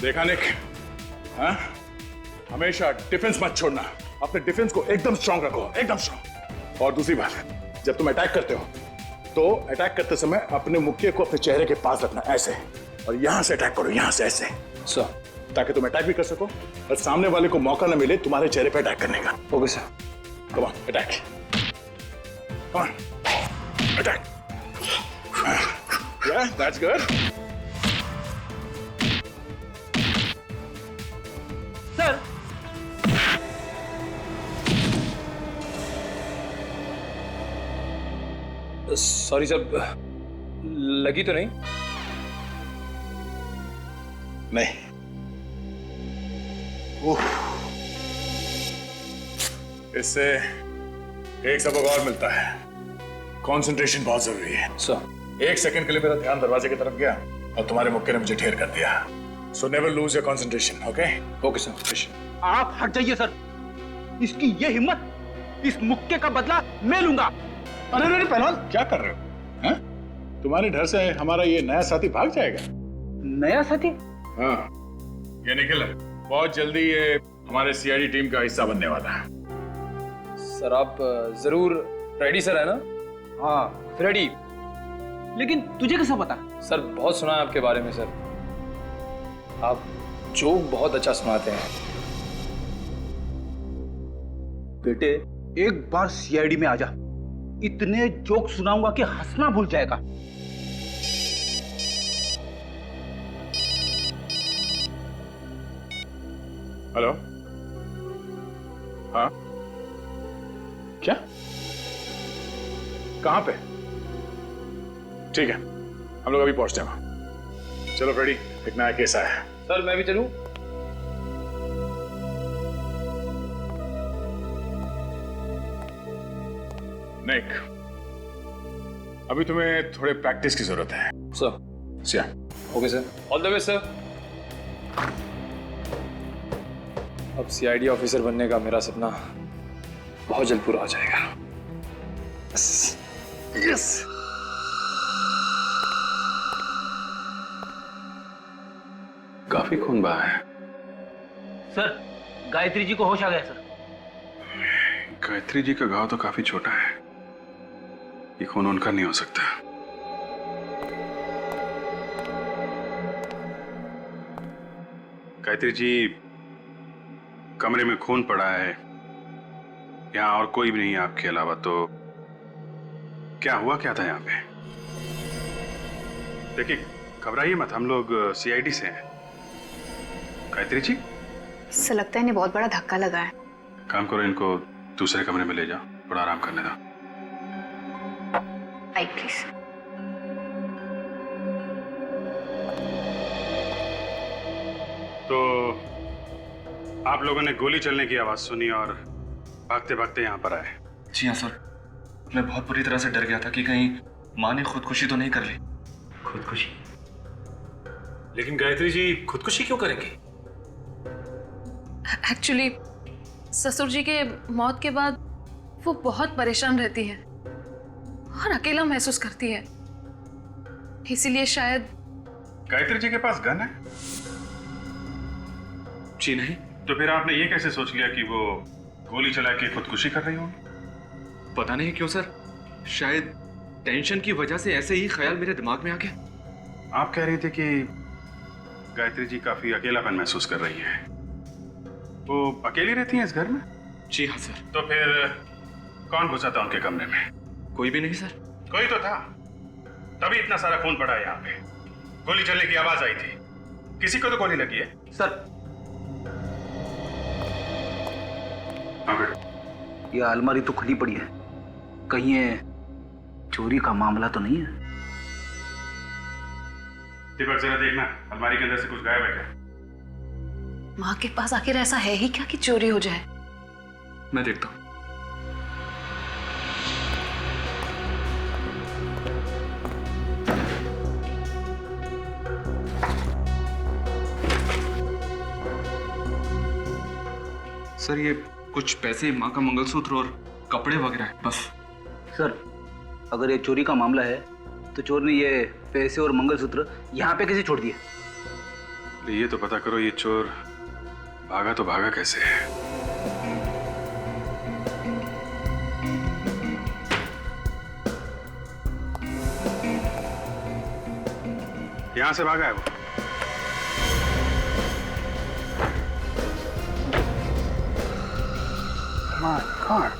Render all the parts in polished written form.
देखा निक, हाँ? हमेशा डिफेंस मत छोड़ना, अपने डिफेंस को एकदम स्ट्रांग रखो, एकदम स्ट्रांग। और दूसरी बात, जब तुम अटैक करते हो तो अटैक करते समय अपने मुक्के को अपने चेहरे के पास रखना, ऐसे, और यहां से अटैक करो, यहां से ऐसे, ताकि तुम अटैक भी कर सको और सामने वाले को मौका न मिले तुम्हारे चेहरे पे अटैक करने का। Okay sir. Come on, attack, come on, attack. Yeah, that's good. Sir, sorry sir, लगी तो नहीं? नहीं। इससे एक सबक और मिलता है, कंसंट्रेशन बहुत जरूरी है। सर, 1 सेकंड के लिए मेरा ध्यान दरवाजे की तरफ गया और तुम्हारे मुक्के ने मुझे ढेर कर दिया। So never lose your concentration, okay? Okay sir. आप हट जाइए सर। इसकी ये हिम्मत, इस मुक्के का बदला मैं लूंगा। अरे पहलवान, क्या कर रहे हो? हैं? तुम्हारे डर से हमारा ये नया साथी भाग जाएगा। नया साथी? हाँ, ये निखिल बहुत जल्दी ये हमारे सीआईडी टीम का हिस्सा बनने वाला है। सर आप जरूर रेडी सर है ना? हाँ, रेडी। लेकिन तुझे कैसा पता? सर बहुत सुना है आपके बारे में सर, आप जोक बहुत अच्छा सुनाते हैं। बेटे, एक बार सीआईडी में आ जा, इतने जोक सुनाऊंगा कि हंसना भूल जाएगा। हेलो, हाँ, क्या, कहाँ पे? ठीक है, हम लोग अभी पहुंचते हैं वहां। चलो फ्रेडी, एक नया केस आया है। सर मैं भी चलूं? निक, अभी तुम्हें थोड़े प्रैक्टिस की जरूरत है। Sir. Siya. Okay sir, all the best sir. अब सीआईडी ऑफिसर बनने का मेरा सपना बहुत जल्द पूरा हो जाएगा। यस। काफी खून बहा है। सर, गायत्री जी को होश आ गया सर। गायत्री जी का घाव तो काफी छोटा है, ये खून उनका नहीं हो सकता। गायत्री जी, कमरे में खून पड़ा है, यहाँ और कोई भी नहीं है आपके अलावा, तो क्या हुआ क्या था यहाँ पे? देखिए, घबराइए मत, हम लोग सीआईडी से हैं। गायत्री जी, इससे लगता है इन्हें बहुत बड़ा धक्का लगा है। काम करो, इनको दूसरे कमरे में ले जाओ, थोड़ा आराम करने दो। आई प्लीज। तो आप लोगों ने गोली चलने की आवाज सुनी और भागते भागते यहाँ पर आए? जी हाँ सर, मैं बहुत बुरी तरह से डर गया था कि कहीं माँ ने खुदकुशी तो नहीं कर ली। खुदकुशी? लेकिन गायत्री जी खुदकुशी क्यों करेंगी? एक्चुअली ससुर जी के मौत के बाद वो बहुत परेशान रहती है और अकेला महसूस करती है, इसीलिए शायद। गायत्री जी के पास गन है? जी नहीं। तो फिर आपने ये कैसे सोच लिया कि वो गोली चला के खुदकुशी कर रही होंगी? पता नहीं क्यों सर, शायद टेंशन की वजह से ऐसे ही ख्याल मेरे दिमाग में आ गया। आप कह रही थी कि गायत्री जी काफी अकेलापन महसूस कर रही है, वो अकेली रहती हैं इस घर में? जी हाँ सर। तो फिर कौन घुसा था उनके कमरे में? कोई भी नहीं सर। कोई तो था, तभी इतना सारा खून पड़ा है यहाँ पे। गोली चलने की आवाज आई थी, किसी को तो गोली लगी है। सर, हाँ बेटा। ये अलमारी तो खुली पड़ी है, कहीं ये चोरी का मामला तो नहीं है? दीपक जरा देखना, अलमारी के अंदर से कुछ गायब है क्या? माँ के पास आखिर ऐसा है ही क्या कि चोरी हो जाए? मैं देखता हूँ। सर, ये कुछ पैसे, माँ का मंगलसूत्र और कपड़े वगैरह है बस। सर, अगर ये चोरी का मामला है तो चोर ने ये पैसे और मंगलसूत्र यहाँ पे कैसे छोड़ दिए? ये तो पता करो, ये चोर भागा तो भागा कैसे है? यहां से भागा है वो। My God.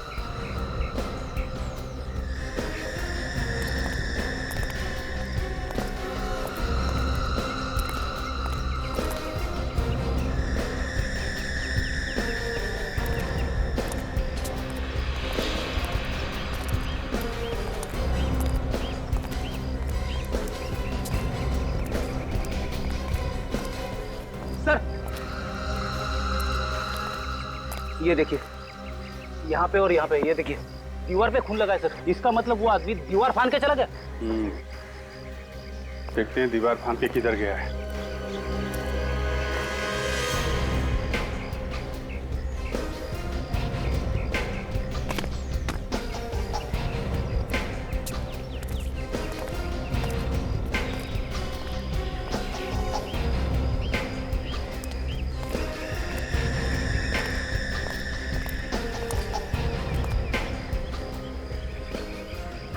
सर, ये देखिए, यहाँ पे और यहाँ पे, ये देखिए दीवार पे खून लगा है सर। इसका मतलब वो आदमी दीवार फांद के चला गया। देखते हैं दीवार फांद के किधर गया है।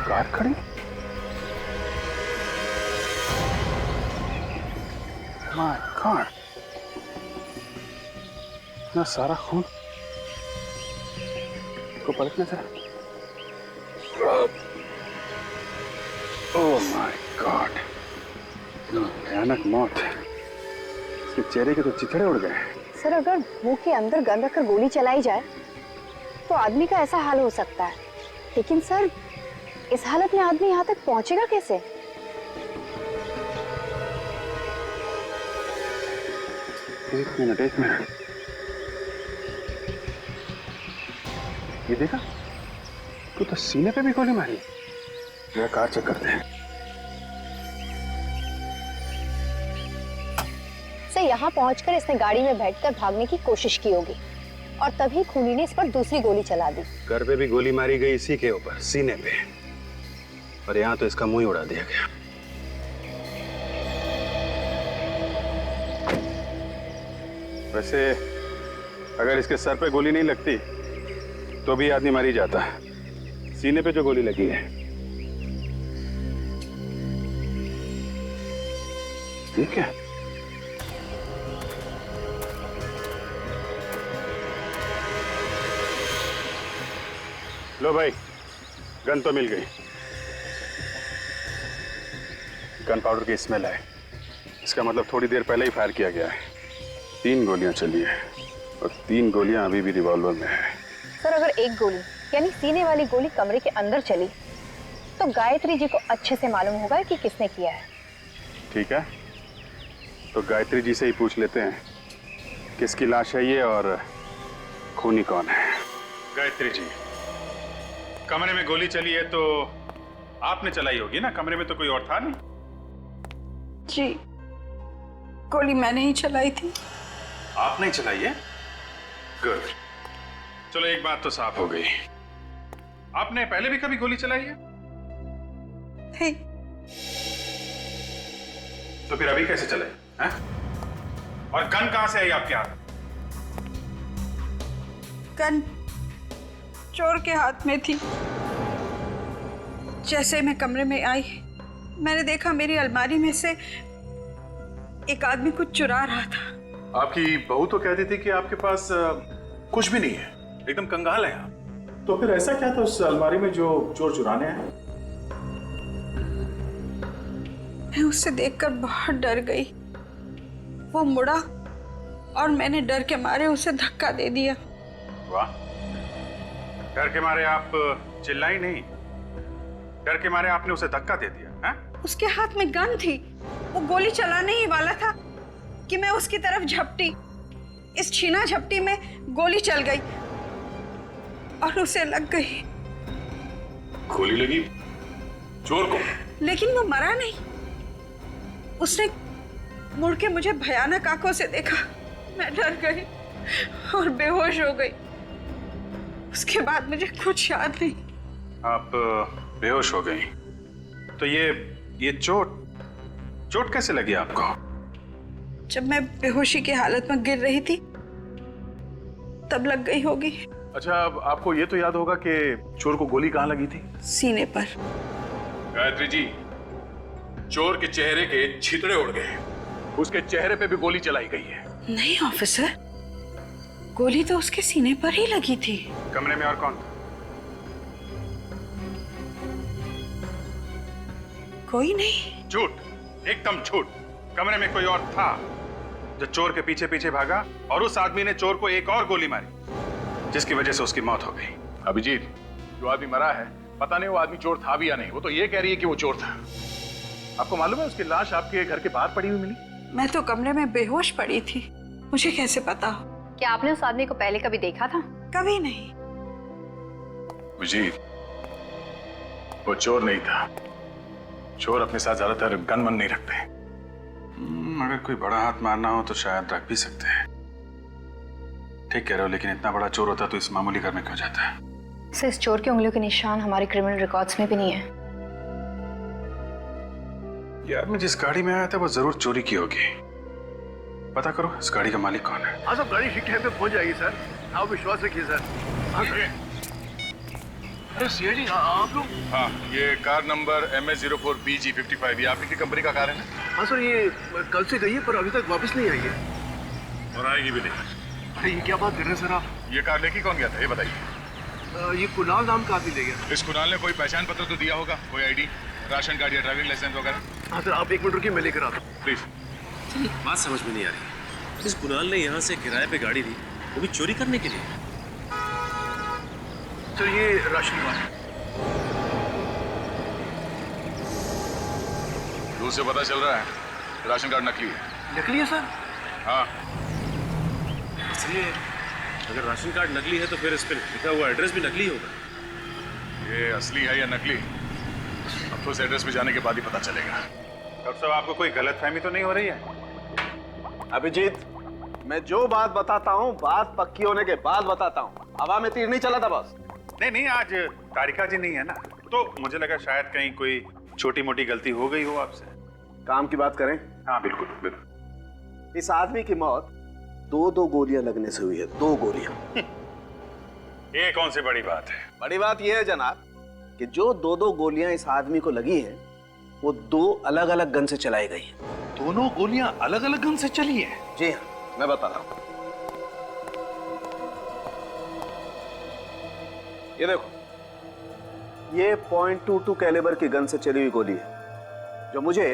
कार खड़ी? माय गॉड, इतना सारा खून को पलटना था। ओह माय गॉड, भयानक मौत। इसके चेहरे के तो चिथड़े उड़ गए। सर, अगर मुंह के अंदर गन रखकर गोली चलाई जाए तो आदमी का ऐसा हाल हो सकता है, लेकिन सर इस हालत में आदमी यहाँ तक पहुंचेगा कैसे? एक मिनट। ये देखा, तू तो सीने पे भी गोली मारी। मेरा कार चेक करते हैं। सर, यहाँ पहुंचकर इसने गाड़ी में बैठकर भागने की कोशिश की होगी और तभी खूनी ने इस पर दूसरी गोली चला दी। घर पे भी गोली मारी गई इसी के ऊपर, सीने पे, और यहाँ तो इसका मुंह ही उड़ा दिया गया। वैसे अगर इसके सर पे गोली नहीं लगती तो भी आदमी मर ही जाता। सीने पे जो गोली लगी है, ठीक है। लो भाई, गन तो मिल गई। गन पाउडर की स्मेल है। इसका मतलब थोड़ी देर पहले ही फायर किया गया है। 3 गोलियां चली हैं और 3 गोलियां अभी भी रिवॉल्वर में है। सर, अगर एक गोली यानी सीने वाली गोली कमरे के अंदर चली तो गायत्री जी को अच्छे से मालूम होगा कि किसने किया है। ठीक है, तो गायत्री जी से ही पूछ लेते हैं किसकी लाश है ये और खूनी कौन है। गायत्री जी, कमरे में गोली चली है तो आपने चलाई होगी ना? कमरे में तो कोई और था नहीं। जी, गोली मैंने ही चलाई थी। आपने ही चलाई है? गुड। चलो, एक बात तो साफ हो गई। आपने पहले भी कभी गोली चलाई है? नहीं। तो फिर अभी कैसे चले हैं? और गन कहां से आई आपके हाथ? गन चोर के हाथ में थी। जैसे मैं कमरे में आई, मैंने देखा मेरी अलमारी में से एक आदमी कुछ चुरा रहा था। आपकी बहू तो कहती थी कि आपके पास कुछ भी नहीं है, एकदम कंगाल है आप। तो फिर ऐसा क्या था उस अलमारी में जो चोर चुराने आए? मैं उससे देखकर बहुत डर गई। वो मुड़ा और मैंने डर के मारे उसे धक्का दे दिया। वाह, डर के मारे आप चिल्लाई नहीं, डर के मारे आपने उसे धक्का दे दिया है? उसके हाथ में गन थी, वो गोली चलाने ही वाला था कि मैं उसकी तरफ झपटी। इस छीना झपटी में गोली चल गई और उसे लग गई। गोली लगी चोर को? लेकिन वो मरा नहीं। उसने मुड़ के मुझे भयानक आंखों से देखा। मैं डर गई और बेहोश हो गई। उसके बाद मुझे कुछ याद नहीं। आप बेहोश हो गई? तो ये चोट कैसे लगी आपको? जब मैं बेहोशी की हालत में गिर रही थी तब लग गई होगी। अच्छा, अब आपको ये तो याद होगा कि चोर को गोली कहाँ लगी थी? सीने पर। गायत्री जी, चोर के चेहरे के छितड़े उड़ गए, उसके चेहरे पे भी गोली चलाई गई है। नहीं ऑफिसर, गोली तो उसके सीने पर ही लगी थी। कमरे में और कौन था? कोई नहीं। झूठ, एकदम झूठ। कमरे में कोई और था जो चोर के पीछे पीछे भागा और उस आदमी ने चोर को एक और गोली मारी जिसकी वजह से उसकी मौत हो गई। अभिजीत, जो आदमी मरा है, पता नहीं वो आदमी चोर था भी या नहीं। वो तो ये कह रही है कि वो चोर था। आपको मालूम है उसकी लाश आपके घर के बाहर पड़ी हुई मिली? मैं तो कमरे में बेहोश पड़ी थी, मुझे कैसे पता? क्या आपने उस आदमी को पहले कभी देखा था? कभी नहीं। अभिजीत, वो चोर नहीं था। चोर अपने साथ ज्यादातर गन मन नहीं रखते। अगर कोई बड़ा हाथ मारना हो तो शायद रख भी सकते हैं। ठीक कह रहे हो, लेकिन इतना बड़ा चोर होता तो इस मामूली घर में क्यों जाता है? सर, इस चोर के उंगलियों के निशान हमारे क्रिमिनल रिकॉर्ड्स में भी नहीं है। यार, मैं जिस गाड़ी में आया था वो जरूर चोरी की होगी। पता करो इस गाड़ी का मालिक कौन है। हाँ, सब गाड़ी ठीक टाइम पे पहुंच जाएगी सर, आप विश्वास रखिए सर। हाँ सर। सीआईडी, आप लोग? हाँ, ये कार नंबर MS04BG55, ये आपकी कंपनी का कार है ना? हाँ सर, ये कल से गई है पर अभी तक वापस नहीं आई है। और आएगी भी नहीं। अरे ये क्या बात कर रहे हैं सर आप? ये कार लेके कौन गया था, ये बताइए। ये कुणाल नाम का आदमी ले गया। इस कुणाल ने कोई पहचान पत्र तो दिया होगा, कोई आईडी, राशन कार्ड या ड्राइविंग लाइसेंस वगैरह? हाँ सर, आप 1 मिनट रुकिए, मैं लेकर आता हूँ। प्लीज। बात समझ में नहीं आ रही। इस कुणाल ने यहाँ से किराए पे गाड़ी दी, वो भी चोरी करने के लिए। सर, ये राशन कार्ड। दूर से पता चल रहा है राशन कार्ड नकली है। नकली है सर? हाँ। इसलिए अगर राशन कार्ड नकली है तो फिर इस पे लिखा हुआ एड्रेस भी नकली होगा। ये असली है या नकली, अब तो उस एड्रेस पे जाने के बाद ही पता चलेगा। डॉक्टर साहब, आपको कोई गलतफहमी तो नहीं हो रही है? अभिजीत, मैं जो बात बताता हूँ बात पक्की होने के बाद बताता हूँ। हवा में तीर नहीं चला था बस। नहीं, आज तारिका जी नहीं है ना, तो मुझे लगा शायद कहीं कोई छोटी मोटी गलती हो गई हो आपसे। काम की बात करें? हाँ बिल्कुल बिल्कुल। इस आदमी की मौत 2 गोलियां लगने से हुई है। 2 गोलियां। ये कौन सी बड़ी बात है? बड़ी बात यह है जनाब कि जो 2 गोलियां इस आदमी को लगी हैं वो 2 अलग अलग गन से चलाई गई हैं। दोनों गोलियां अलग अलग गन से चली हैं? जी हाँ, मैं बता रहा हूं। ये देखो, ये .22 कैलिबर की गन से चली हुई गोली है जो मुझे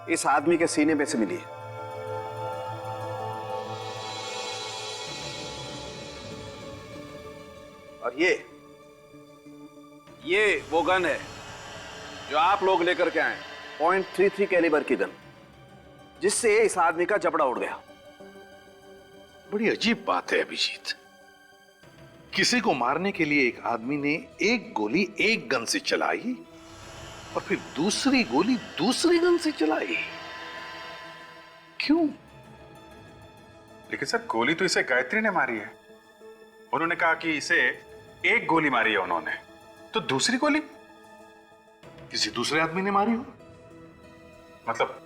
इस आदमी के सीने में से मिली है। और ये वो गन है जो आप लोग लेकर के आए, .33 कैलिबर की गन, जिससे इस आदमी का जबड़ा उड़ गया। बड़ी अजीब बात है अभिजीत, किसी को मारने के लिए एक आदमी ने एक गोली एक गन से चलाई और फिर दूसरी गोली दूसरी गन से चलाई। क्यों? लेकिन सर, गोली तो इसे गायत्री ने मारी है। उन्होंने कहा कि इसे एक गोली मारी है उन्होंने, तो दूसरी गोली किसी दूसरे आदमी ने मारी हो। मतलब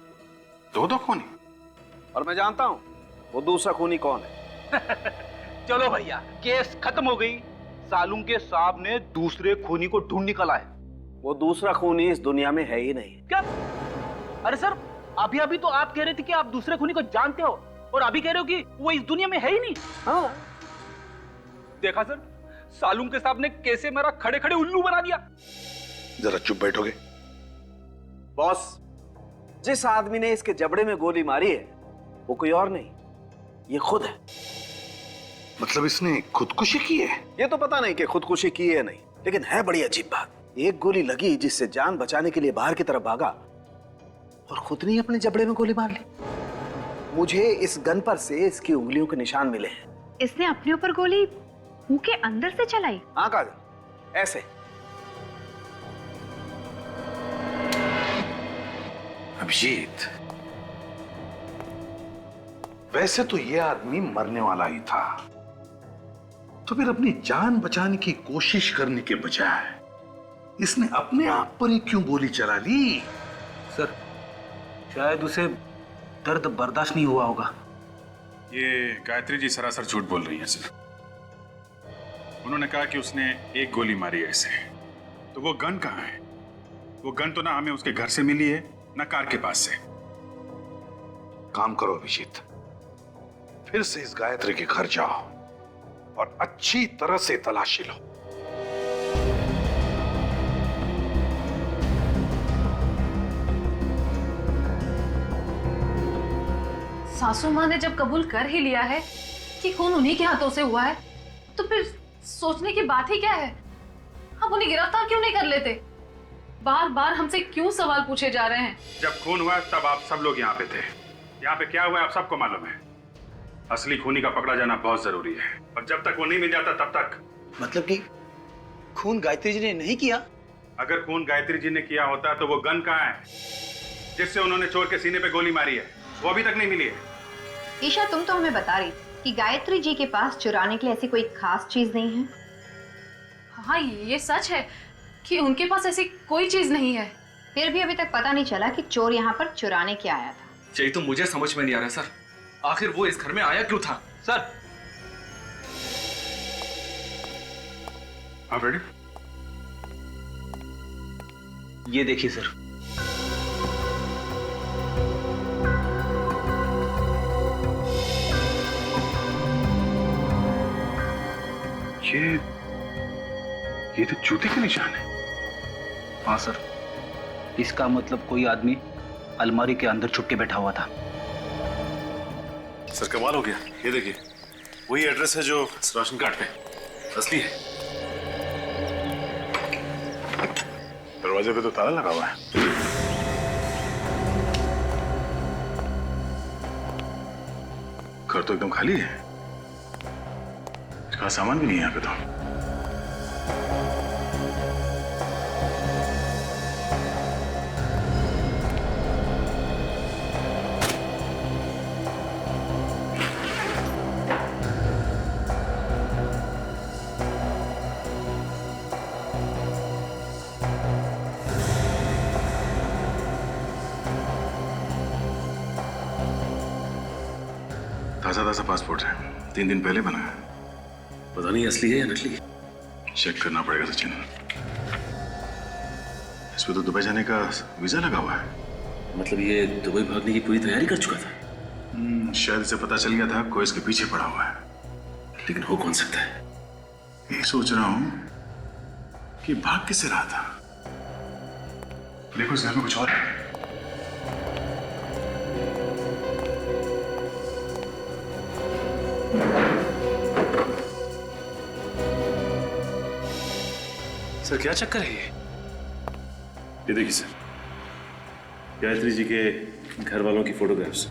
2 खूनी। और मैं जानता हूं वो दूसरा खूनी कौन है। चलो भैया, केस खत्म हो गई। सालुंग के साहब ने दूसरे खूनी को ढूंढ निकाला है। वो दूसरा खूनी इस दुनिया में है ही नहीं। क्या? अरे सर, अभी तो आप कह रहे थे कि आप दूसरे खूनी को जानते हो और अभी कह रहे हो कि वो इस दुनिया में है ही नहीं। हाँ, देखा सर, सालुंग के साहब ने कैसे मेरा खड़े खड़े उल्लू बना दिया। जरा चुप बैठोगे? बॉस, जिस आदमी ने इसके जबड़े में गोली मारी है वो कोई और नहीं, ये खुद है। मतलब इसने खुदकुशी की है? ये तो पता नहीं कि खुदकुशी की है नहीं, लेकिन है बड़ी अजीब बात। एक गोली लगी जिससे जान बचाने के लिए बाहर की तरफ भागा और खुद ने अपने जबड़े में गोली मार ली। मुझे इस गन पर से इसकी उंगलियों के निशान मिले हैं। इसने अपने ऊपर गोली मुंह के अंदर से चलाई? हाँ काजल, ऐसे। अभिजीत, वैसे तो ये आदमी मरने वाला ही था, तो फिर अपनी जान बचाने की कोशिश करने के बजाय इसने अपने आप पर ही क्यों गोली चला ली? सर, शायद उसे दर्द बर्दाश्त नहीं हुआ होगा। ये गायत्री जी सरासर झूठ बोल रही हैं सर। उन्होंने कहा कि उसने एक गोली मारी है इसे। तो वो गन कहाँ है? वो गन तो ना हमें उसके घर से मिली है ना कार के पास से। काम करो अभिजीत, फिर से इस गायत्री के घर जाओ और अच्छी तरह से तलाशी लो। सासू माँ ने जब कबूल कर ही लिया है कि खून उन्हीं के हाथों से हुआ है, तो फिर सोचने की बात ही क्या है? हम उन्हें गिरफ्तार क्यों नहीं कर लेते? बार बार हमसे क्यों सवाल पूछे जा रहे हैं? जब खून हुआ तब आप सब लोग यहाँ पे थे। यहाँ पे क्या हुआ आप सबको मालूम है। असली खूनी का पकड़ा जाना बहुत जरूरी है, और जब तक वो नहीं मिल जाता तब तक। मतलब कि खून गायत्री जी ने नहीं किया? अगर खून गायत्री जी ने किया होता तो वो गन कहाँ है जिससे उन्होंने चोर के सीने पे गोली मारी है? वो अभी तक नहीं मिली है। ईशा, तुम तो हमें बता रही कि गायत्री जी के पास चुराने के लिए ऐसी कोई खास चीज नहीं है। हाँ, ये सच है कि उनके पास ऐसी कोई चीज नहीं है। फिर भी अभी तक पता नहीं चला कि चोर यहाँ पर चुराने क्या आया था। यही तो मुझे समझ में नहीं आ रहा सर, आखिर वो इस घर में आया क्यों था? सर, आप रेडी? ये देखिए सर। ये तो जूते के निशान है। हाँ सर, इसका मतलब कोई आदमी अलमारी के अंदर छुप के बैठा हुआ था। सर कमाल हो गया, ये देखिए वही एड्रेस है जो राशन कार्ड पे असली है। दरवाजे पे तो ताला लगा हुआ है। घर तो एकदम खाली है, इसका सामान भी नहीं है यहाँ पे तो। ताजा पासपोर्ट है, 3 दिन पहले बना है। पता नहीं असली है या नकली। चेक करना पड़ेगा सचिन। इस पे तो दुबई जाने का वीजा लगा हुआ है। मतलब ये दुबई भागने की पूरी तैयारी कर चुका था। शायद इसे पता चल गया था कोई इसके पीछे पड़ा हुआ है। लेकिन हो कौन सकता है? यही सोच रहा हूं कि भाग किससे रहा था। देखो इस घर में कुछ और है। सर क्या चक्कर है ये देखिए सर, गायत्री जी के घर वालों की फोटोग्राफ्स।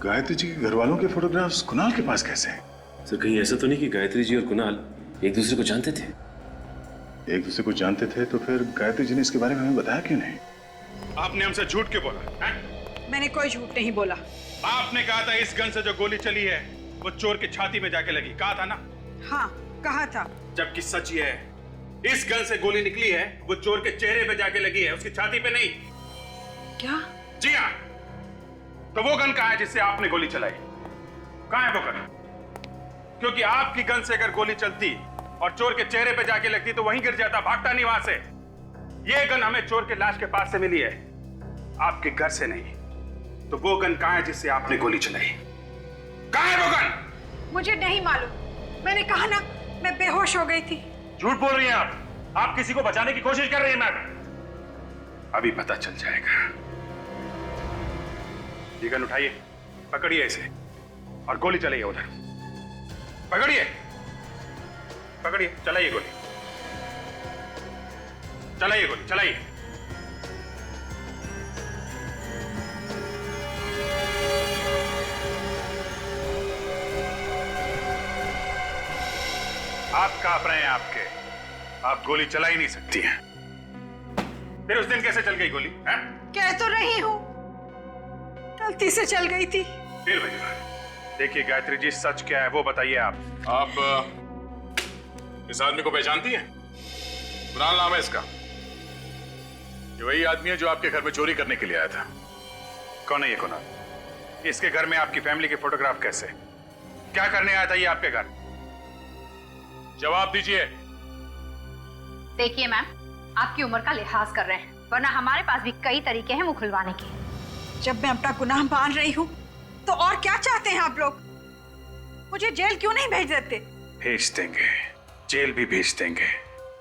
गायत्री जी के घर वालों के फोटोग्राफ्स कुणाल के पास कैसे हैं? सर कहीं ऐसा तो नहीं कि गायत्री जी और कुणाल एक दूसरे को जानते थे? एक दूसरे को जानते थे तो फिर गायत्री जी ने इसके बारे में हमें बताया क्यों नहीं? आपने हमसे झूठ क्यों बोला है? मैंने कोई झूठ नहीं बोला। आपने कहा था इस गन से जो गोली चली है वो चोर की छाती में जाके लगी, कहा था ना? हाँ कहा था। जबकि सच ये है, इस गन से गोली निकली है वो चोर के चेहरे पे जाके लगी है, उसकी छाती पे नहीं। क्या? जी हाँ। तो वो गन कहाँ है जिससे आपने गोली चलाई? कहाँ है वो गन? क्योंकि आपकी गन से अगर गोली चलती और चोर के चेहरे पे जाके लगती तो वहीं गिर जाता, भागता नहीं वहां से। ये गन हमें चोर के लाश के पास से मिली है, आपके घर से नहीं। तो वो गन कहाँ है जिससे आपने गोली चलाई? कहाँ है वो गन? मुझे नहीं मालूम। मैंने कहा ना, मैं बेहोश हो गई थी। झूठ बोल रही हैं आप किसी को बचाने की कोशिश कर रही हैं मैम। अभी पता चल जाएगा। ये गन उठाइए, पकड़िए इसे और गोली चलाइए उधर। पकड़िए, पकड़िए, चलाइए गोली, चलाइए गोली, चलाइए। आप कांप रहे हैं आपके, आप गोली चला ही नहीं सकती हैं। फिर उस दिन कैसे चल गई गोली? हैं? कह तो रही हूँ, गलती से चल गई थी। फिर भैया देखिए गायत्री जी, सच क्या है वो बताइए आप इस आदमी को पहचानती हैं? कुणाल नाम है इसका। ये वही आदमी है जो आपके घर में चोरी करने के लिए आया था। कौन है ये कुणाल? इसके घर में आपकी फैमिली के फोटोग्राफ कैसे? क्या करने आया था ये आपके घर? जवाब दीजिए। देखिए मैम, आपकी उम्र का लिहाज कर रहे हैं, वरना हमारे पास भी कई तरीके हैं मुंह खुलवाने के। जब मैं अपना गुनाह मान रही हूँ तो और क्या चाहते हैं आप लोग? मुझे जेल क्यों नहीं भेज देते? भेज देंगे, जेल भी भेज देंगे।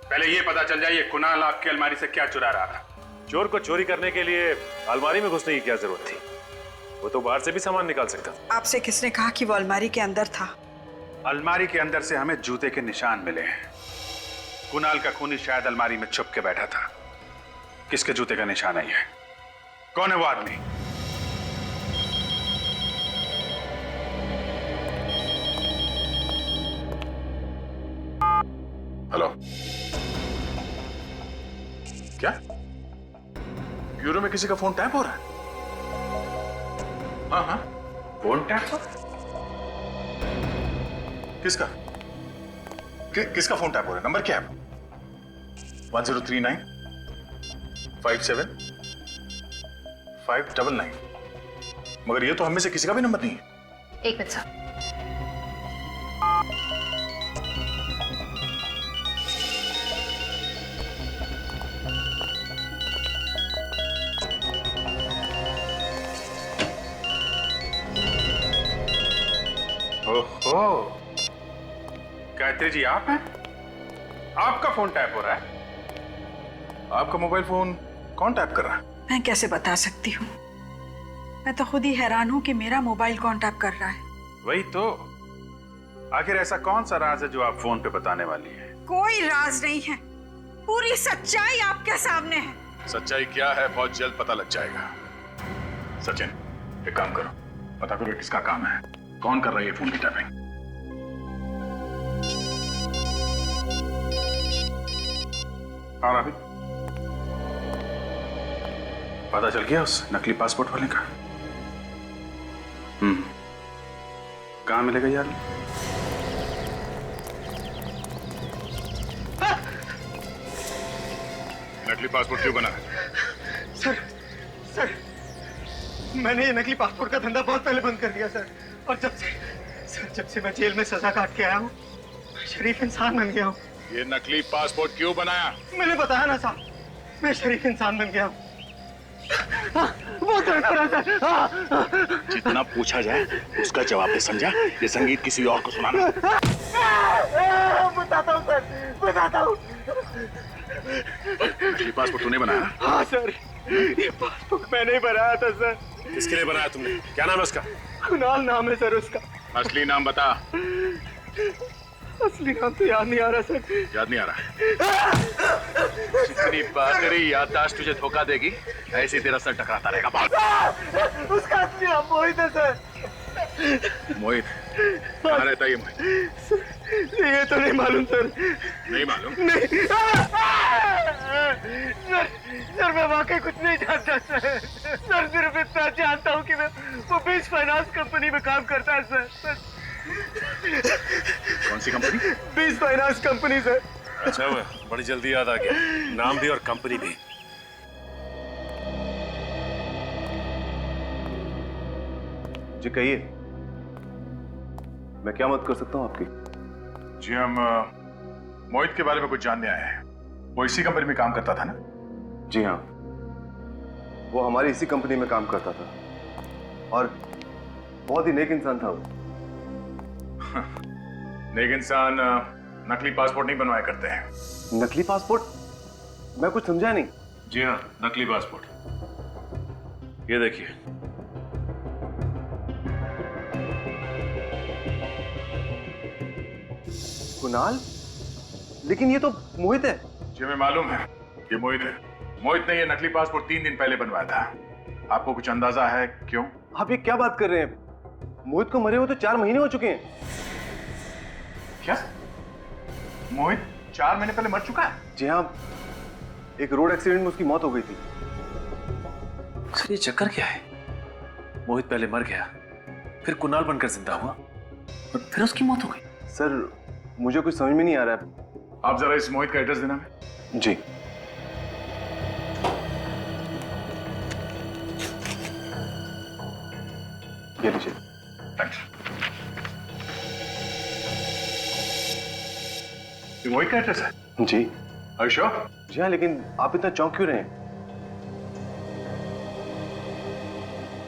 पहले ये पता चल जाए ये कुणाल आपकी अलमारी से क्या चुरा रहा था। चोर को चोरी करने के लिए अलमारी में घुसने की क्या जरूरत थी? वो तो बाहर से भी सामान निकाल सकता था। आपसे किसने कहा कि वो अलमारी के अंदर था? अलमारी के अंदर से हमें जूते के निशान मिले हैं। कुणाल का खूनी शायद अलमारी में छुप के बैठा था। किसके जूते का निशान है ये? कौन है वो आदमी? हेलो, क्या ब्यूरो में किसी का फोन टैप हो रहा है? हाँ हाँ, फोन टैप हो? किसका? किसका फोन टैप हो रहा है? नंबर क्या है? 1039 57 599। मगर ये तो हमें से किसी का भी नंबर नहीं है। एक मिनट सर। ओहो, गायत्री जी आप हैं? आपका फोन टैप हो रहा है? आपका मोबाइल फोन कौन टैप कर रहा है? मैं कैसे बता सकती हूँ? मैं तो खुद ही हैरान हूँ कि मेरा मोबाइल कौन टैप कर रहा है। वही तो, आखिर ऐसा कौन सा राज है जो आप फोन पे बताने वाली है? कोई राज नहीं है, पूरी सच्चाई आपके सामने है। सच्चाई क्या है बहुत जल्द पता लग जाएगा। सचिन, एक काम करो, पता करो किसका काम है, कौन कर रहा है ये फोन की टैपिंग। हाँ राबी, पता चल गया उस नकली पासपोर्ट वाले का? कहाँ मिलेगा यार? नकली पासपोर्ट क्यों बना है? सर मैंने ये नकली पासपोर्ट का धंधा बहुत पहले बंद कर दिया सर। और जब से मैं जेल में सजा काट के आया हूँ, शरीफ इंसान बन गया हूँ। ये नकली पासपोर्ट क्यों बनाया? मैंने बताया ना साहब, मैं शरीफ इंसान बन गया हूँ। बहुत दर्द हो रहा है सर। जितना पूछा जाए उसका जवाब दे, समझा? ये संगीत किसी और को सुनाना। बताता हूँ सर, बताता हूँ। नकली पासपोर्ट तूने बनाया? हाँ सर, ये पासपोर्ट मैंने ही बनाया था सर। किसके लिए बनाया तुमने? क्या नाम है उसका? कुणाल नाम है सर उसका। असली नाम बता। असली नाम तो याद नहीं आ रहा सर। याद नहीं आ रहा? जितनी बहादुरी याददाश्त तुझे धोखा देगी, ऐसे तेरा सर टकराता रहेगा। उसका असली नाम मोहित है सर। मोहित? कहाँ रहता है ये मोहित? ये तो नहीं मालूम सर। नहीं मालूम? नहीं सर, मैं वाकई कुछ नहीं जानता सर। सर सिर्फ इतना जानता हूँ कि वो बीच फाइनेंस कंपनी में काम करता है सर। कौन सी कंपनी? बीच फाइनेंस कंपनी सर। अच्छा हुआ, बड़ी जल्दी याद आ गया, नाम भी और कंपनी भी। जी कहिए, मैं क्या मदद कर सकता हूँ आपकी? जी हम मोहित के बारे में कुछ जानने आए हैं। वो इसी कंपनी में काम करता था ना? जी हाँ, वो हमारी इसी कंपनी में काम करता था और बहुत ही नेक इंसान था वो। नेक इंसान नकली पासपोर्ट नहीं बनवाया करते हैं। नकली पासपोर्ट? मैं कुछ समझा नहीं। जी हाँ, नकली पासपोर्ट। ये देखिए। कुणाल? लेकिन ये तो मोहित है। जी हमें मालूम है ये मोहित है। मोहित ने ये नकली पासपोर्ट 3 दिन पहले बनवाया था। आपको कुछ अंदाजा है क्यों? आप ये क्या बात कर रहे हैं? मोहित को मरे हुए तो 4 महीने हो चुके हैं। क्या? मोहित 4 महीने पहले मर चुका है? जी हाँ, एक रोड एक्सीडेंट में उसकी मौत हो गई थी। सर ये चक्कर क्या है? मोहित पहले मर गया, फिर कुणाल बनकर जिंदा हुआ और फिर उसकी मौत हो गई। सर मुझे कुछ समझ में नहीं आ रहा है। आप जरा इस मोहित का एड्रेस देना है। जी। ये लीजिए। थैंक्स। वही का एड्रेस है? जी। Are you sure? जी हाँ, लेकिन आप इतना चौंक क्यों रहे हैं?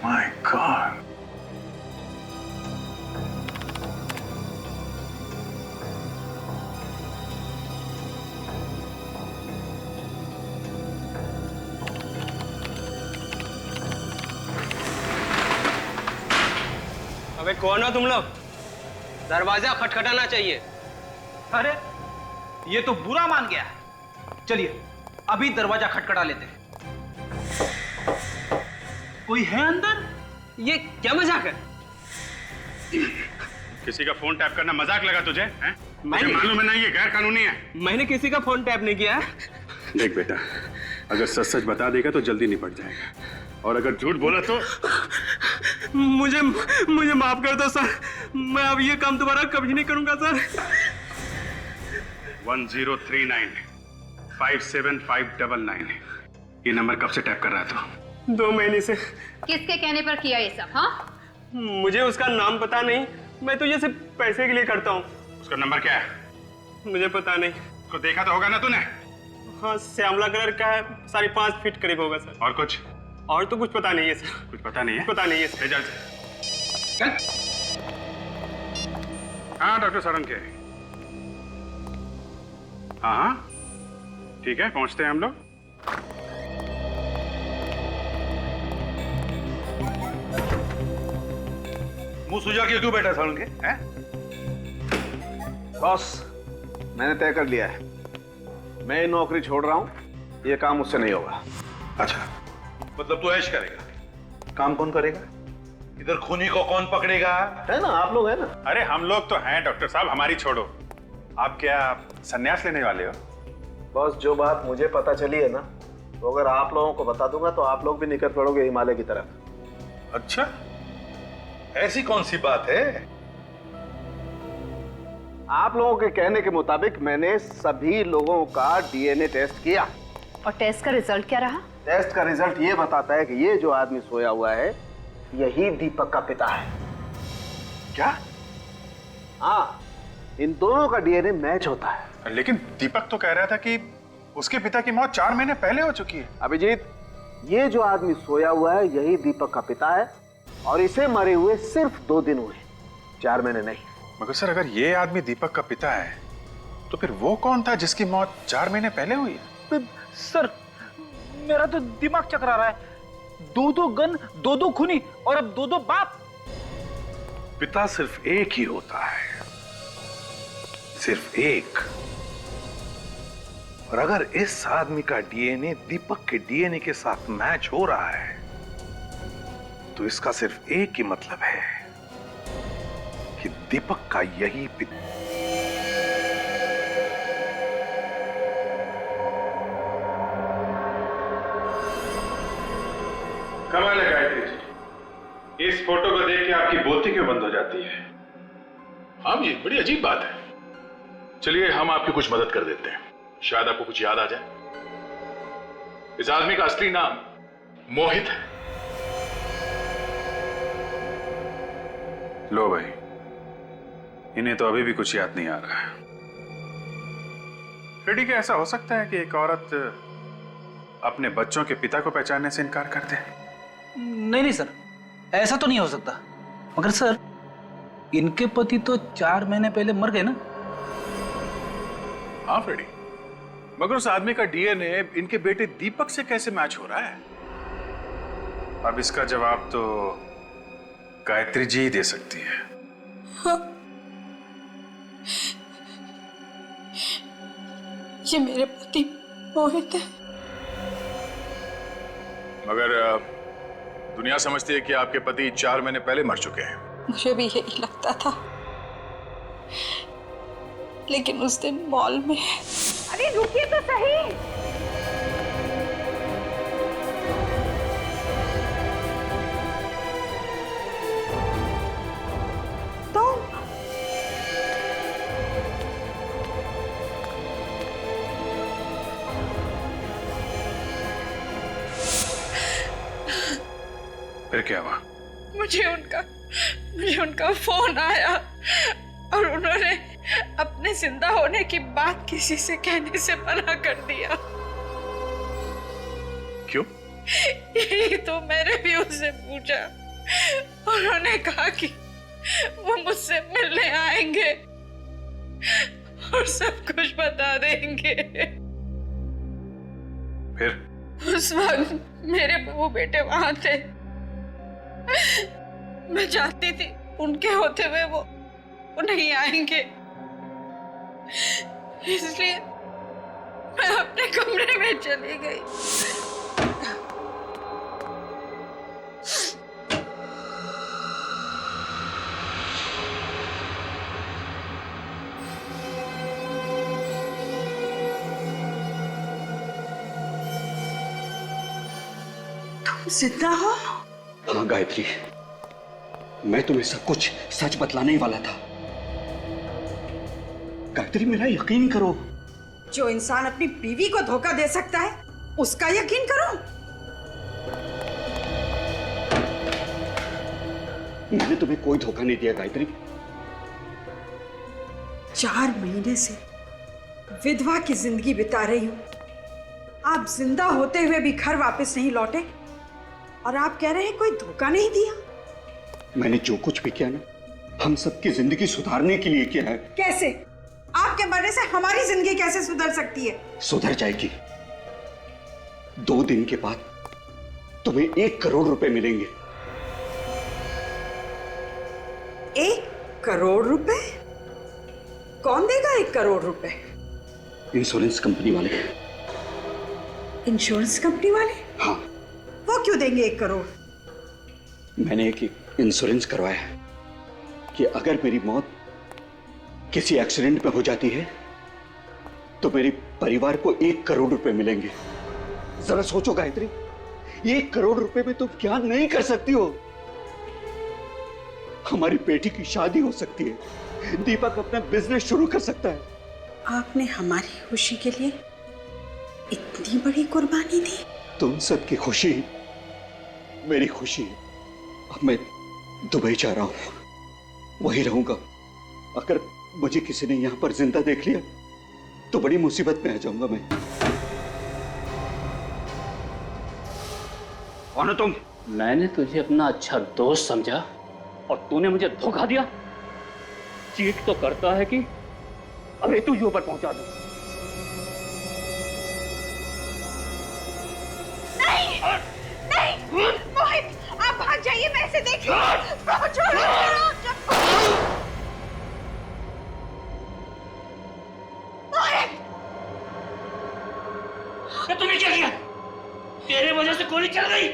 My God. अबे कौन हो तुम लोग? दरवाजा खटखटाना चाहिए। अरे ये तो बुरा मान गया है। चलिए अभी दरवाजा खटखटा लेते हैं। कोई है अंदर? ये क्या मजाक है? किसी का फोन टैप करना मजाक लगा तुझे? हैं? मुझे मैंने- मालूम है ना, ये गैर कानूनी है। मैंने किसी का फोन टैप नहीं किया है। देख बेटा, अगर सच सच बता देगा तो जल्दी निपट जाएगा, और अगर झूठ बोला तो मुझे माफ कर दो सर, मैं अब ये काम दोबारा कभी नहीं करूंगा सर। 1039 57599 ये नंबर कब से टैप कर रहा था? 2 महीने से। किसके कहने पर किया ये सब? हाँ, मुझे उसका नाम पता नहीं, मैं तो ये सिर्फ पैसे के लिए करता हूँ। उसका नंबर क्या है? मुझे पता नहीं। उसको देखा तो होगा ना तूने? हाँ, श्यामला कलर का है, 5.5 फीट करीब होगा सर। और कुछ? और तो कुछ पता नहीं है सर। कुछ पता नहीं है? पता नहीं है सर। ले जा इसे। चल। हाँ डॉक्टर सारंग के। हाँ हाँ ठीक है, पहुंचते हैं हम लोग। मुंह सुजा के क्यों बैठा था उनके? बॉस, मैंने तय कर लिया है, मैं नौकरी छोड़ रहा हूं, ये काम मुझसे नहीं होगा। अच्छा, मतलब तू ऐश करेगा? काम कौन करेगा? इधर खूनी को कौन पकड़ेगा? है ना, आप लोग है ना। अरे हम लोग तो हैं डॉक्टर साहब, हमारी छोड़ो। आप क्या संन्यास लेने वाले हो? बॉस, जो बात मुझे पता चली है ना, तो अगर आप लोगों को बता दूंगा तो आप लोग भी निकल पड़ोगे हिमालय की तरफ। अच्छा, ऐसी कौन सी बात है? आप लोगों के कहने के मुताबिक मैंने सभी लोगों का डीएनए टेस्ट किया, और टेस्ट का रिजल्ट क्या रहा? टेस्ट का रिजल्ट ये बताता है कि ये जो आदमी सोया हुआ है यही दीपक का पिता है। क्या? हाँ, इन दोनों का डीएनए मैच होता है। लेकिन दीपक तो कह रहा था कि उसके पिता की मौत 4 महीने पहले हो चुकी है। अभिजीत, ये जो आदमी सोया हुआ है यही दीपक का पिता है, और इसे मरे हुए सिर्फ 2 दिन हुए, 4 महीने नहीं। मगर सर, अगर ये आदमी दीपक का पिता है तो फिर वो कौन था जिसकी मौत 4 महीने पहले हुई? सर मेरा तो दिमाग चकरा रहा है। 2 गन, 2 खूनी, और अब 2 बाप। पिता सिर्फ एक ही होता है, सिर्फ एक। और अगर इस आदमी का डीएनए दीपक के डीएनए के साथ मैच हो रहा है तो इसका सिर्फ एक ही मतलब है कि दीपक का यही पिता। कमाल है गायत्री जी, इस फोटो को देख के आपकी बोलती क्यों बंद हो जाती है? हाँ जी, बड़ी अजीब बात है। चलिए हम आपकी कुछ मदद कर देते हैं, शायद आपको कुछ याद आ जाए। इस आदमी का असली नाम मोहित है। लो भाई, इन्हें तो अभी भी कुछ याद नहीं आ रहा है। फिर ठीक है, ऐसा हो सकता है कि एक औरत अपने बच्चों के पिता को पहचानने से इनकार कर दे। नहीं सर, ऐसा तो नहीं हो सकता। मगर सर, इनके पति तो 4 महीने पहले मर गए ना। हाँ फ्रेडी, मगर उस आदमी का डीएनए इनके बेटे दीपक से कैसे मैच हो रहा है? अब इसका जवाब तो गायत्री जी ही दे सकती है। हाँ। ये मेरे पति मोहित है। मगर दुनिया समझती है कि आपके पति 4 महीने पहले मर चुके हैं। मुझे भी यही लगता था, लेकिन उस दिन मॉल में। अरे रुकिए तो सही। फिर क्या हुआ? मुझे उनका मुझे उनका फोन आया और उन्होंने अपने जिंदा होने की बात किसी से कहने से मना कर दिया। क्यों? यही तो मैंने भी उससे पूछा। उन्होंने कहा कि वो मुझसे मिलने आएंगे और सब कुछ बता देंगे। फिर उस वक्त मेरे बहू बेटे वहां थे। मैं चाहती थी उनके होते हुए वो नहीं आएंगे, इसलिए मैं अपने कमरे में चली गई। तुम जिंदा हो? हाँ गायत्री, मैं तुम्हें सब कुछ सच बतलाने ही वाला था। गायत्री मेरा यकीन करो। जो इंसान अपनी बीवी को धोखा दे सकता है उसका यकीन करो। मैंने तुम्हें कोई धोखा नहीं दिया गायत्री। 4 महीने से विधवा की जिंदगी बिता रही हूं। आप जिंदा होते हुए भी घर वापस नहीं लौटे और आप कह रहे हैं कोई धोखा नहीं दिया। मैंने जो कुछ भी किया ना, हम सबकी जिंदगी सुधारने के लिए किया है। कैसे? आपके मरने से हमारी जिंदगी कैसे सुधर सकती है? सुधर जाएगी। 2 दिन के बाद तुम्हें 1 करोड़ रुपए मिलेंगे। 1 करोड़ रुपए? कौन देगा 1 करोड़ रुपए? इंश्योरेंस कंपनी वाले। इंश्योरेंस कंपनी वाले? हाँ। वो क्यों देंगे 1 करोड़? मैंने एक इंश्योरेंस करवाया है कि अगर मेरी मौत किसी एक्सीडेंट में हो जाती है तो मेरे परिवार को 1 करोड़ रुपए मिलेंगे। जरा सोचो गायत्री, 1 करोड़ रुपए में तुम क्या नहीं कर सकती हो। हमारी बेटी की शादी हो सकती है, दीपक अपना बिजनेस शुरू कर सकता है। आपने हमारी खुशी के लिए इतनी बड़ी कुर्बानी दी। तुम सबकी खुशी मेरी खुशी है। अब मैं दुबई जा रहा हूं, वहीं रहूंगा। अगर मुझे किसी ने यहां पर जिंदा देख लिया तो बड़ी मुसीबत में आ जाऊंगा मैं। कौन हो तुम? मैंने तुझे अपना अच्छा दोस्त समझा और तूने मुझे धोखा दिया। चीट तो करता है कि अभी तुझे ऊपर पहुंचा दूं। नहीं, नहीं, मोहित, आप भाग जाइए, मैं इसे देख तूने क्या किया? तेरे वजह से गोली चल गई।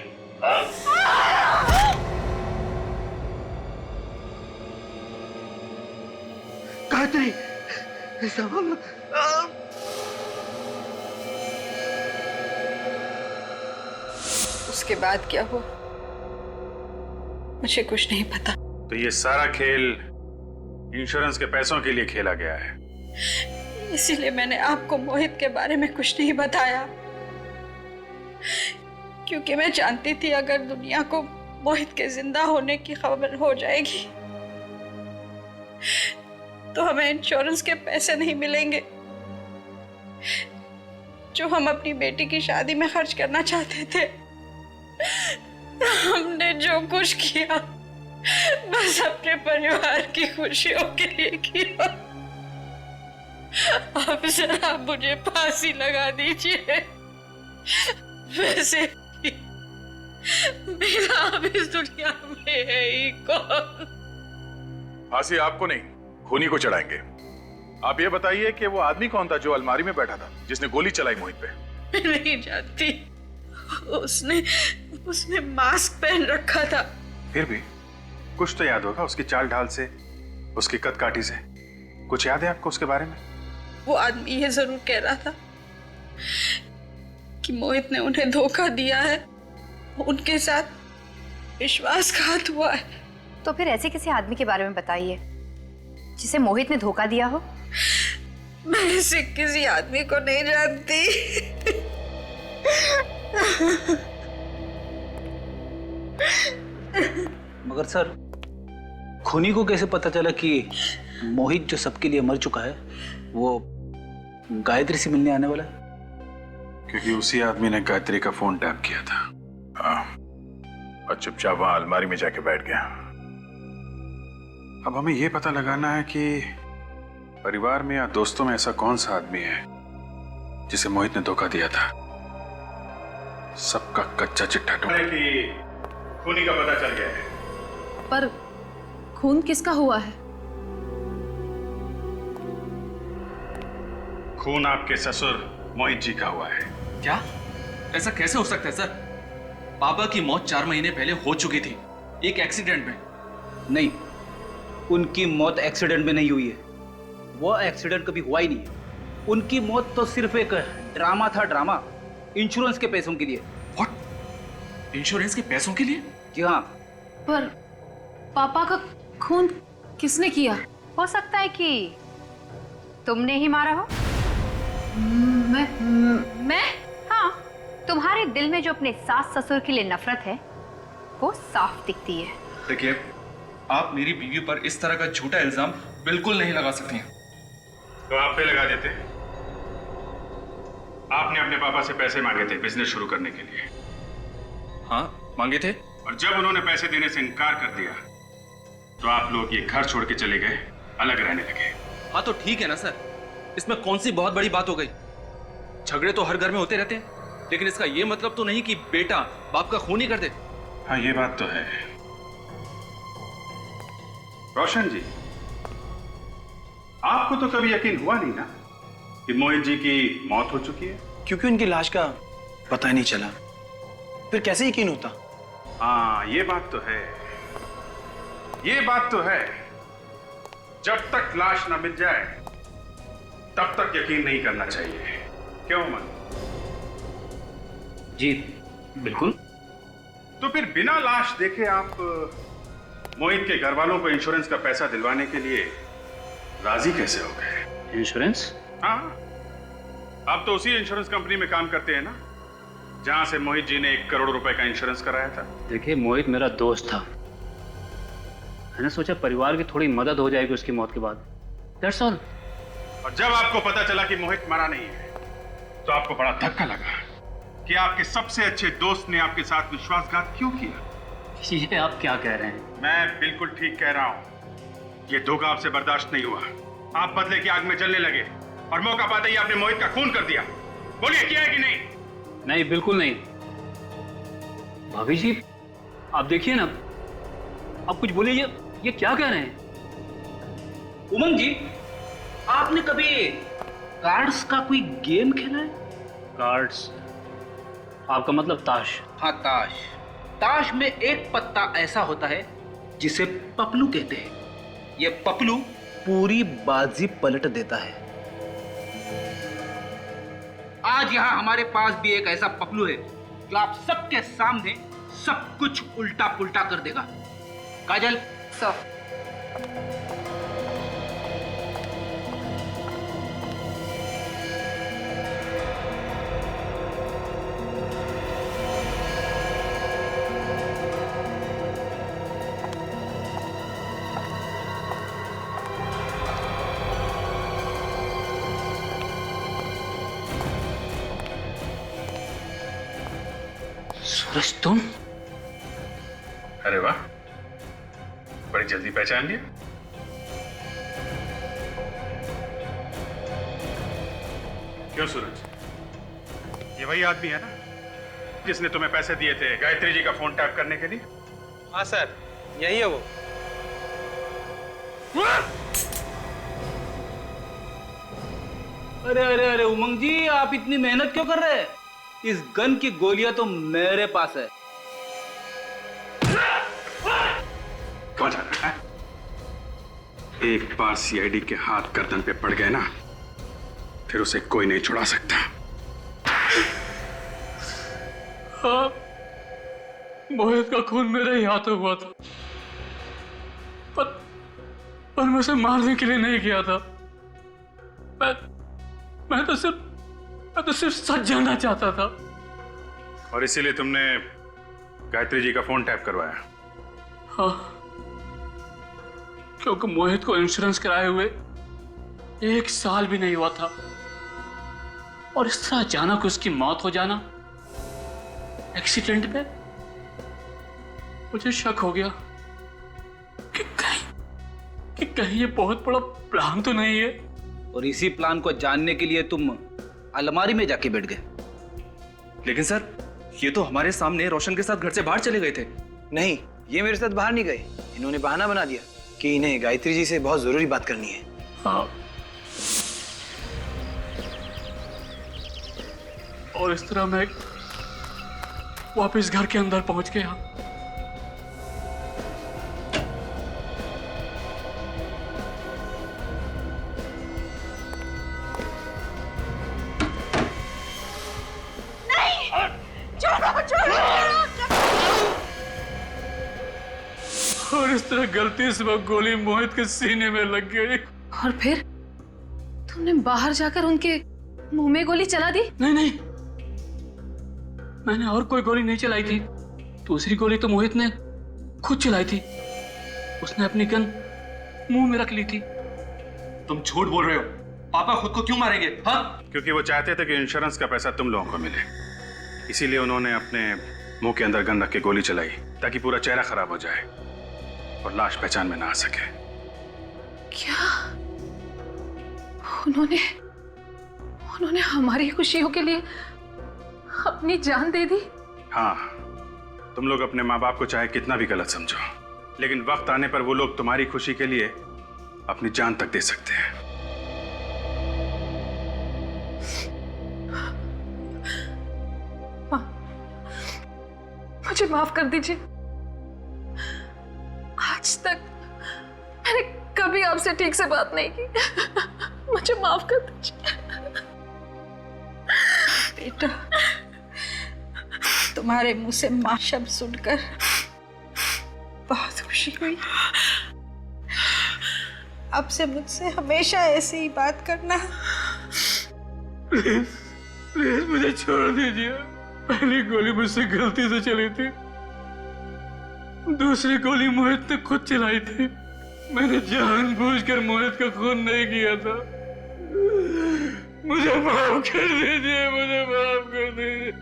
गायत्री, उसके बाद क्या हुआ मुझे कुछ नहीं पता। तो ये सारा खेल इंश्योरेंस के पैसों के लिए खेला गया है। इसीलिए मैंने आपको मोहित के बारे में कुछ नहीं बताया, क्योंकि मैं जानती थी अगर दुनिया को मोहित के जिंदा होने की खबर हो जाएगी तो हमें इंश्योरेंस के पैसे नहीं मिलेंगे जो हम अपनी बेटी की शादी में खर्च करना चाहते थे। हमने जो कुछ किया बस अपने परिवार की खुशियों के लिए किया। अब जरा मुझे फांसी लगा दीजिए, वैसे मेरा अब इस दुनिया में है ही कौन। फांसी आपको नहीं, खूनी को चढ़ाएंगे। आप ये बताइए कि वो आदमी कौन था जो अलमारी में बैठा था, जिसने गोली चलाई मोहित पे? मैं नहीं जानती। उसने मास्क पहन रखा था। फिर भी कुछ तो याद होगा, उसकी चाल ढाल से, उसकी कद काठी से। कुछ याद है आपको उसके बारे में? वो आदमी ये जरूर कह रहा था कि मोहित ने उन्हें धोखा दिया है, उनके साथ विश्वासघात हुआ है। तो फिर ऐसे किसी आदमी के बारे में बताइए जिसे मोहित ने धोखा दिया हो। मैं ऐसे किसी आदमी को नहीं जानती। मगर सर, खूनी को कैसे पता चला कि मोहित जो सबके लिए मर चुका है वो गायत्री से मिलने आने वाला है? क्योंकि उसी आदमी ने गायत्री का फोन टैप किया था। हाँ, और चुपचाप वहां अलमारी में जाके बैठ गया। अब हमें यह पता लगाना है कि परिवार में या दोस्तों में ऐसा कौन सा आदमी है जिसे मोहित ने धोखा दिया था। सबका कच्चा चिट्ठा ढूंढने की खूनी का पता चल गया है। पर खून किसका हुआ है? खून आपके ससुर मोहित जी का हुआ है। क्या? ऐसा कैसे हो सकता है सर? पापा की मौत 4 महीने पहले हो चुकी थी, एक एक्सीडेंट में। नहीं, उनकी मौत एक्सीडेंट में नहीं हुई है। वो एक्सीडेंट कभी हुआ ही नहीं है। उनकी मौत तो सिर्फ एक ड्रामा था, ड्रामा, इंश्योरेंस के पैसों के लिए। व्हाट? इंश्योरेंस के पैसों के लिए? जी हाँ। पर पापा का खून किसने किया? हो सकता है कि तुमने ही मारा हो। मैं? हाँ, तुम्हारे दिल में जो अपने सास ससुर के लिए नफरत है वो साफ दिखती है। देखिए, आप मेरी बीवी पर इस तरह का झूठा इल्जाम बिल्कुल नहीं लगा सकती हैं। तो आप पे लगा देते। आपने अपने पापा से पैसे मांगे थे बिजनेस शुरू करने के लिए। हाँ, मांगे थे। और जब उन्होंने पैसे देने से इनकार कर दिया तो आप लोग ये घर छोड़ के चले गए, अलग रहने लगे। हाँ तो ठीक है ना सर, इसमें कौन सी बहुत बड़ी बात हो गई? झगड़े तो हर घर में होते रहते हैं, लेकिन इसका ये मतलब तो नहीं कि बेटा बाप का खून ही कर दे। हाँ, ये बात तो है। रोशन जी, आपको तो कभी यकीन हुआ नहीं ना कि मोहित जी की मौत हो चुकी है? क्योंकि उनकी लाश का पता ही नहीं चला, फिर कैसे यकीन होता? हाँ, ये बात तो है, ये बात तो है। जब तक लाश ना मिल जाए तब तक यकीन नहीं करना चाहिए। क्यों मन? जी बिल्कुल। तो फिर बिना लाश देखे आप मोहित के घर वालों को इंश्योरेंस का पैसा दिलवाने के लिए राजी कैसे हो गए? इंश्योरेंस? हाँ, आप तो उसी इंश्योरेंस कंपनी में काम करते हैं ना जहां से मोहित जी ने 1 करोड़ रुपए का इंश्योरेंस कराया था। देखिए, मोहित मेरा दोस्त था। मैंने सोचा परिवार की थोड़ी मदद हो जाएगी उसकी मौत के बाद। That's all. और जब आपको पता चला कि मोहित मरा नहीं है तो आपको बड़ा धक्का लगा कि आपके सबसे अच्छे दोस्त ने आपके साथ विश्वासघात क्यों किया। ये आप क्या कह रहे हैं? मैं बिल्कुल ठीक कह रहा हूं। ये धोखा आपसे बर्दाश्त नहीं हुआ। आप बदले की आग में जलने लगे और मौका पाते ही आपने मोहित का खून कर दिया। बोलिए, किया है कि नहीं? नहीं, बिल्कुल नहीं। भाभी जी, आप देखिए ना, आप कुछ बोलिए। ये क्या कह रहे हैं? उमंग जी, आपने कभी कार्ड्स का कोई गेम खेला है? कार्ड्स? आपका मतलब ताश? हाँ, ताश। ताश में एक पत्ता ऐसा होता है जिसे पपलू कहते हैं। ये पपलू पूरी बाजी पलट देता है। आज यहाँ हमारे पास भी एक ऐसा पपलू है जो आप सबके सामने सब कुछ उल्टा पुल्टा कर देगा। काजल, सर, सूरज, तुम? अरे वाह, बड़ी जल्दी पहचान लिया। क्यों सूरज, ये वही आदमी है ना जिसने तुम्हें पैसे दिए थे गायत्री जी का फोन टैप करने के लिए? हाँ सर, यही है वो। अरे अरे अरे उमंग जी, आप इतनी मेहनत क्यों कर रहे हैं? इस गन की गोलियां तो मेरे पास है। कौन जा रहा है? एक बार सीआईडी के हाथ गर्दन पे पड़ गए ना, फिर उसे कोई नहीं छुड़ा सकता। हाँ, मोहित का खून मेरे ही हाथों हुआ था, पर मैं उसे मारने के लिए नहीं किया था। मैं तो सिर्फ सच जानना चाहता था। और इसीलिए तुमने गायत्री जी का फोन टैप करवाया? हाँ, क्योंकि मोहित को इंश्योरेंस कराए हुए 1 साल भी नहीं हुआ था और इस तरह अचानक उसकी मौत हो जाना एक्सीडेंट में, मुझे शक हो गया कि कहीं ये बहुत बड़ा प्लान तो नहीं है। और इसी प्लान को जानने के लिए तुम अलमारी में जाके बैठ गए। लेकिन सर, ये तो हमारे सामने रोशन के साथ घर से बाहर चले गए थे। नहीं, ये मेरे साथ बाहर नहीं गए। इन्होंने बहाना बना दिया कि इन्हें गायत्री जी से बहुत जरूरी बात करनी है। हाँ। और इस तरह मैं वापस घर के अंदर पहुंच गया। और इस तरह गलती से वो गोली मोहित के सीने में लग गई। और फिर तुमने बाहर जाकर उनके मुंह में गोली चला दी? नहीं, मैंने और कोई गोली नहीं चलाई थी। दूसरी गोली तो मोहित ने खुद चलाई थी। उसने अपनी गन मुंह में रख ली थी। तुम झूठ बोल रहे हो। पापा खुद को क्यों मारेंगे? हाँ, क्योंकि वो चाहते थे कि इंश्योरेंस का पैसा तुम लोगों को मिले, इसीलिए उन्होंने अपने मुंह के अंदर गन रख के गोली चलाई ताकि पूरा चेहरा खराब हो जाए और लाश पहचान में ना आ सके। क्या उन्होंने हमारी खुशियों के लिए अपनी जान दे दी? हाँ, तुम लोग अपने माँ बाप को चाहे कितना भी गलत समझो, लेकिन वक्त आने पर वो लोग तुम्हारी खुशी के लिए अपनी जान तक दे सकते हैं। मुझे माफ कर दीजिए। आज तक मैंने कभी आपसे ठीक से बात नहीं की। मुझे माफ कर दीजिए। बेटा, तुम्हारे मुंह से मां शब्द सुनकर बहुत खुशी हुई। अब से मुझसे हमेशा ऐसी ही बात करना। प्लीज मुझे छोड़ दीजिए। पहली गोली मुझसे गलती से चली थी, दूसरी गोली मोहित ने खुद चलाई थी। मैंने जानबूझकर मोहित का खून नहीं किया था। मुझे माफ कर दीजिए, मुझे माफ कर दीजिए।